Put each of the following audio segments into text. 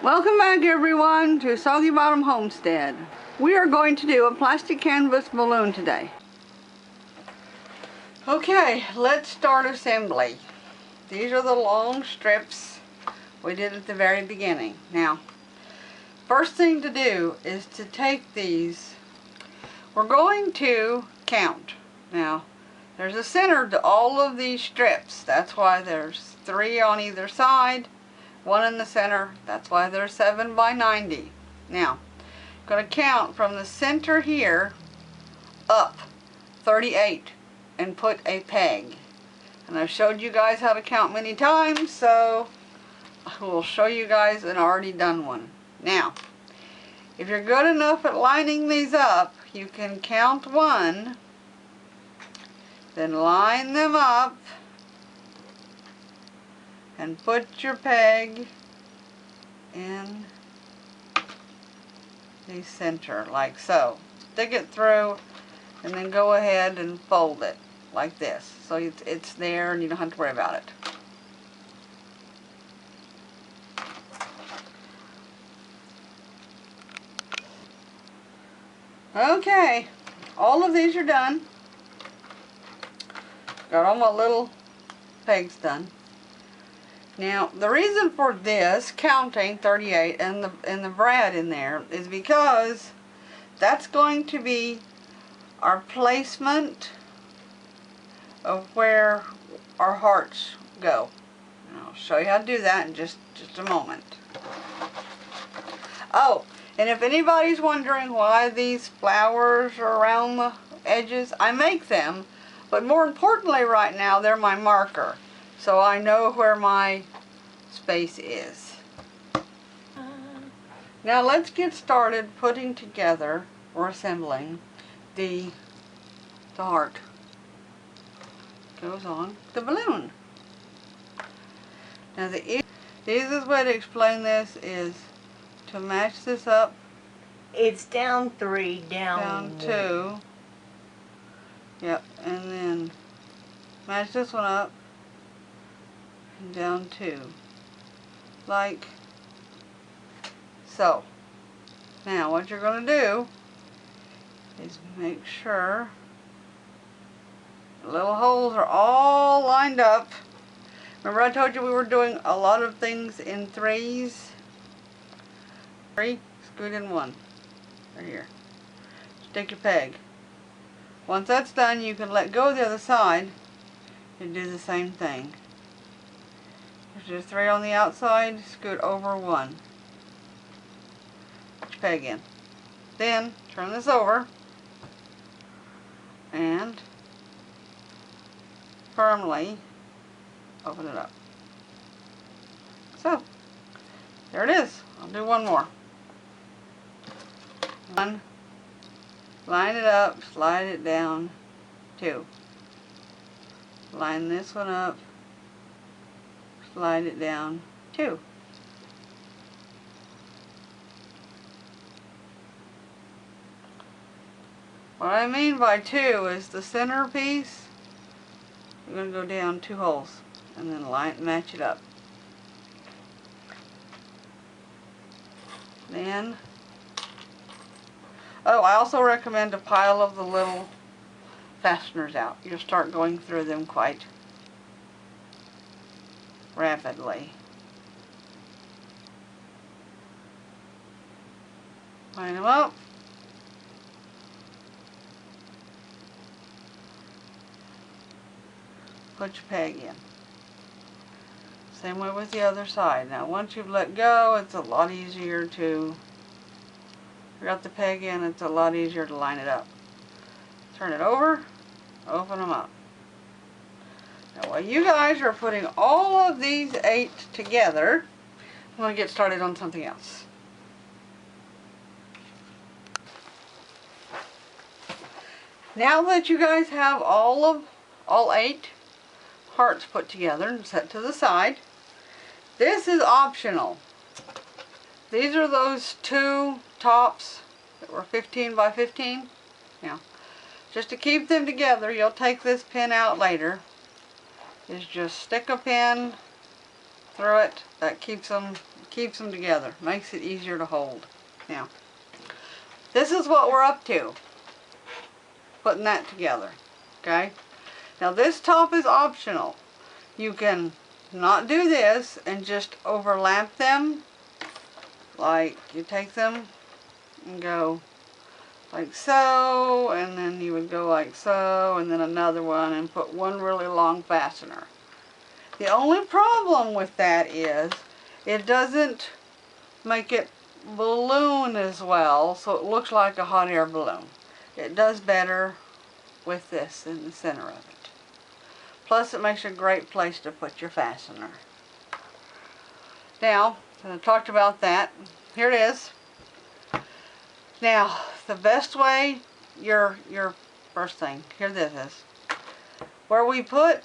Welcome back everyone to Soggy Bottom Homestead. We are going to do a plastic canvas balloon today. Okay, let's start assembly. These are the long strips we did at the very beginning. Now, first thing to do is to take these. We're going to count. Now, there's a center to all of these strips. That's why there's 3 on either side. 1 in the center, that's why they're 7 by 90. Now, I'm going to count from the center here up 38 and put a peg. And I've showed you guys how to count many times, so I will show you guys an already done one. Now, if you're good enough at lining these up, you can count 1, then line them up, and put your peg in the center, like so. Stick it through, and then go ahead and fold it, like this. So it's there, and you don't have to worry about it. Okay, all of these are done. Got all my little pegs done. Now, the reason for this, counting 38 and the brad in there, is because that's going to be our placement of where our hearts go. And I'll show you how to do that in just a moment. Oh, and if anybody's wondering why these flowers are around the edges, I make them, but more importantly right now, they're my marker. So I know where my space is. Now let's get started putting together or assembling the heart. Goes on the balloon. Now the easiest way to explain this is to match this up. It's down 3, down 2. Yep, and then match this one up. Down 2, like so. Now what you're going to do is make sure the little holes are all lined up. Remember I told you we were doing a lot of things in 3s? 3, scoot in 1, right here. Stick your peg. Once that's done, you can let go of the other side and do the same thing. If there's 3 on the outside, scoot over 1. Put your peg in. Then, turn this over and firmly open it up. So, there it is. I'll do one more. 1, line it up, slide it down. 2, line this one up, slide it down. 2. What I mean by 2 is the center piece, you're going to go down 2 holes and then match it up. Then, oh, I also recommend a pile of the little fasteners out. You'll start going through them quite rapidly. Line them up. Put your peg in. Same way with the other side. Now once you've let go, it's a lot easier to, if you got the peg in, it's a lot easier to line it up. Turn it over, open them up. Now while you guys are putting all of these 8 together, I'm going to get started on something else. Now that you guys have all 8 hearts put together and set to the side, this is optional. These are those 2 tops that were 15 by 15. Now, just to keep them together, you'll take this pin out later. Is just stick a pin through it. That keeps them keeps them together, makes it easier to hold. Now, this is what we're up to, putting that together, okay? Now this top is optional. You can not do this and just overlap them, like you take them and go like so, and then you would go like so, and then another one, and put one really long fastener. The only problem with that is it doesn't make it balloon as well, so it looks like a hot air balloon. It does better with this in the center of it. Plus it makes a great place to put your fastener. Now, I talked about that. Here it is. Now, the best way, your first thing, here this is. Where we put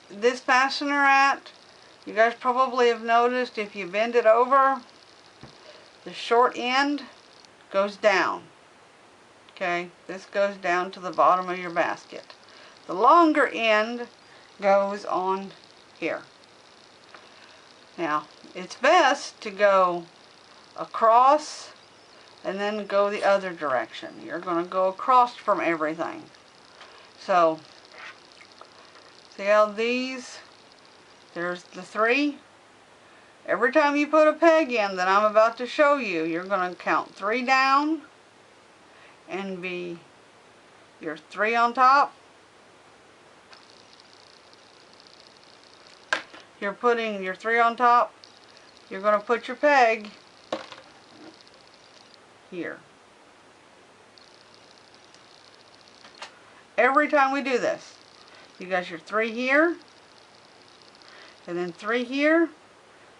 this fastener at, you guys probably have noticed if you bend it over, the short end goes down. Okay, this goes down to the bottom of your basket. The longer end goes on here. Now, it's best to go across and then go the other direction. You're going to go across from everything. So, see how these, there's the 3. Every time you put a peg in that I'm about to show you, you're going to count 3 down and be your 3 on top. You're putting your 3 on top. You're going to put your peg here. Every time we do this, you got your 3 here, and then 3 here.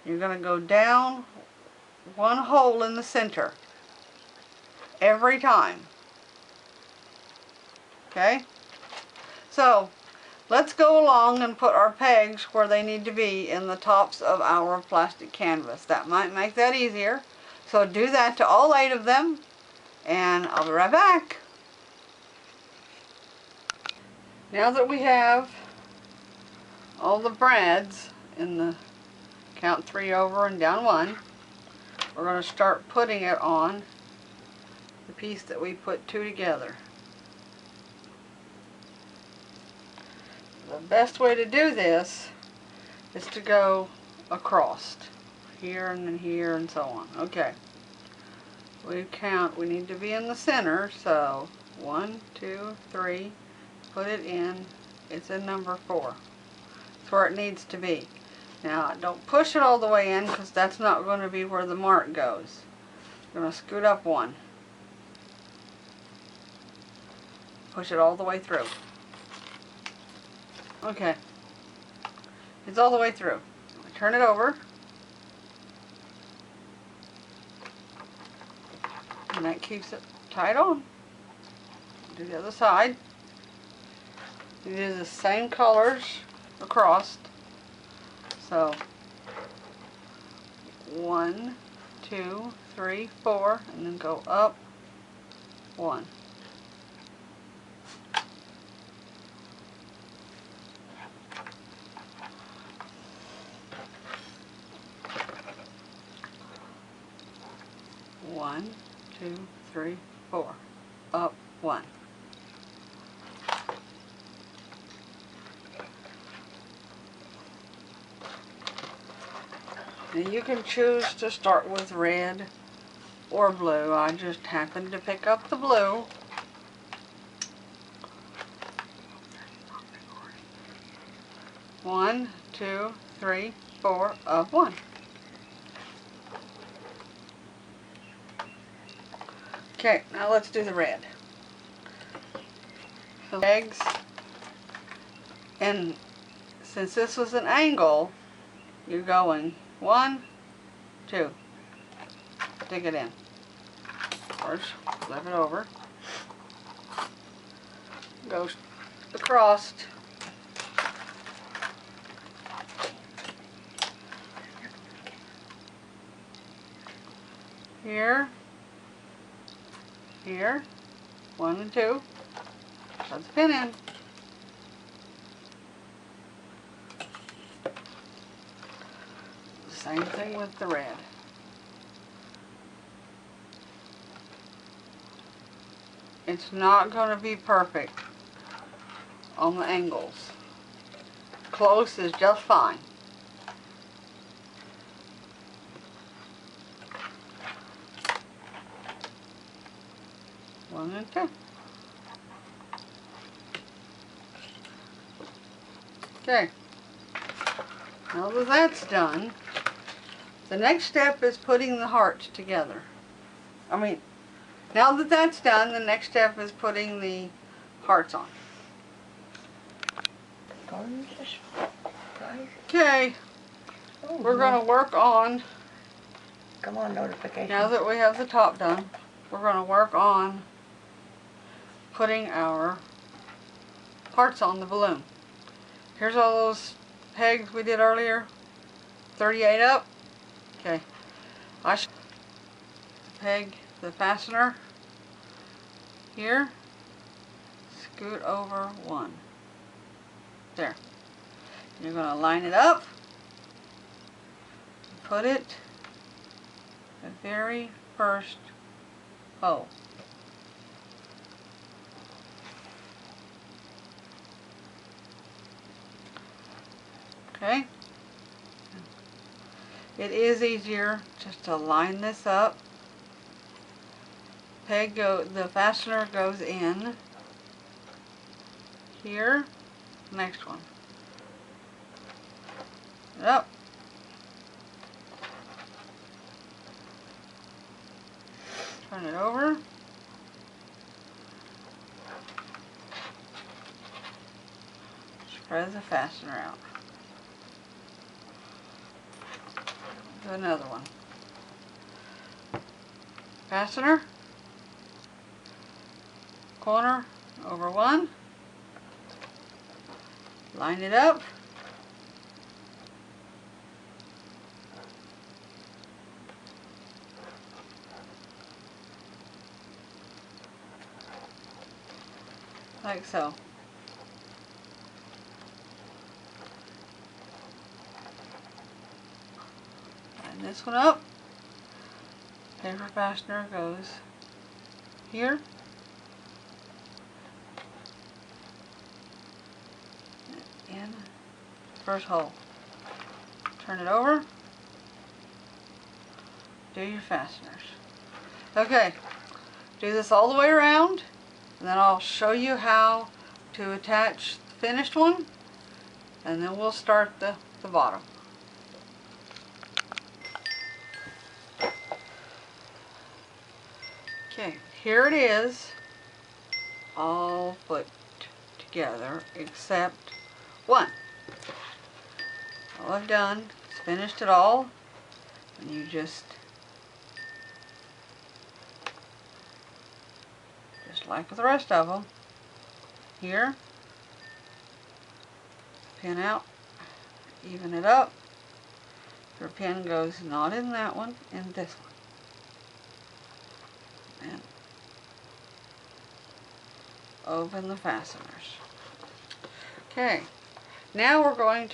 You're going to go down 1 hole in the center every time. Okay? So, let's go along and put our pegs where they need to be in the tops of our plastic canvas. That might make that easier. So do that to all 8 of them, and I'll be right back. Now that we have all the brads in the count 3 over and down 1, we're going to start putting it on the piece that we put 2 together. The best way to do this is to go across here and then here and so on. Okay, we need to be in the center, so 1, 2, 3, put it in. It's in number 4. It's where it needs to be. Now, don't push it all the way in, because that's not going to be where the mark goes. I'm going to scoot up 1. Push it all the way through. Okay. It's all the way through. Turn it over. And that keeps it tied on. Do the other side. You do the same colors across. So 1, 2, 3, 4, and then go up 1. One, 2, 3, 4, up 1. Now you can choose to start with red or blue. I just happened to pick up the blue. One, 2, 3, 4, up 1. Okay, now let's do the red. The legs, and since this was an angle, you're going 1, 2. Dig it in. First, flip it over. Go across. Here. Here. 1 and 2. Put the pin in. Same thing with the red. It's not going to be perfect on the angles. Close is just fine. One and two. Okay. Now that that's done, the next step is putting the hearts together. Now that that's done, the next step is putting the hearts on. Okay, we're going to work on, come on, notification. now that we have the top done, we're going to work on putting our hearts on the balloon. Here's all those pegs we did earlier, 38 up. Okay, I should peg the fastener here, scoot over one. There. You're going to line it up, put it the very first hole. Okay? It is easier just to line this up. The fastener goes in here. Next one. Up. Turn it over. Spread the fastener out. Do another one. Fastener. Corner over one. Line it up. Like so. Line this one up. Paper fastener goes here. In first hole. Turn it over. Do your fasteners. Okay, do this all the way around, and then I'll show you how to attach the finished one, and then we'll start the bottom. Okay, here it is, all put together except one. All I've done is finished it all, and you just like with the rest of them, here, pin out, even it up. Your pin goes not in that one, in this one. And open the fasteners. Okay, now we're going to